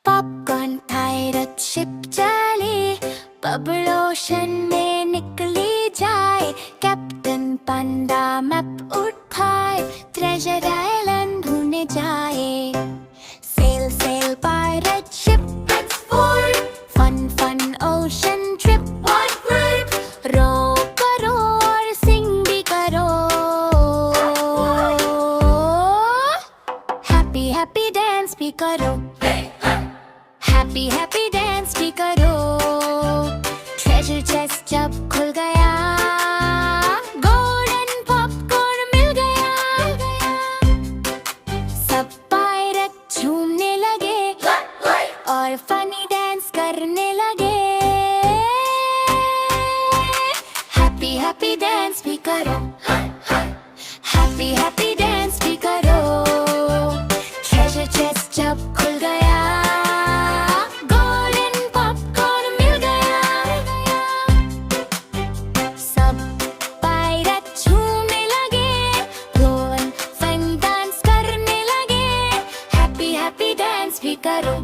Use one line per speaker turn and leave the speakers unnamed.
Popcorn खाए रथ ship चली, bubble ocean में निकली जाए। कैप्टन पांडा मैप उठाए, ट्रेजर आइलैंड ढूंढने जाए। Sail sail pirate ship full, fun fun ocean trip what grip. Row करो और सिंग भी करो, हैप्पी हैप्पी डांस भी करो। हैप्पी हैप्पी डांस भी करो। ट्रेजर चेस्ट जब खुल गया, गोल्डन पॉपकॉर्न मिल गया। सब पायरेट झूमने लगे और फनी डांस करने लगे। हैप्पी हैप्पी डांस भी करो, हैप्पी हैप्पी डांस भी करो। ट्रेजर चेस्ट जब खुल गया, गोल्डन पॉपकॉर्न मिल गया। सब पायरेट झूमने लगे, गोल्डन फन डांस करने लगे। हैप्पी हैप्पी डांस भी करो।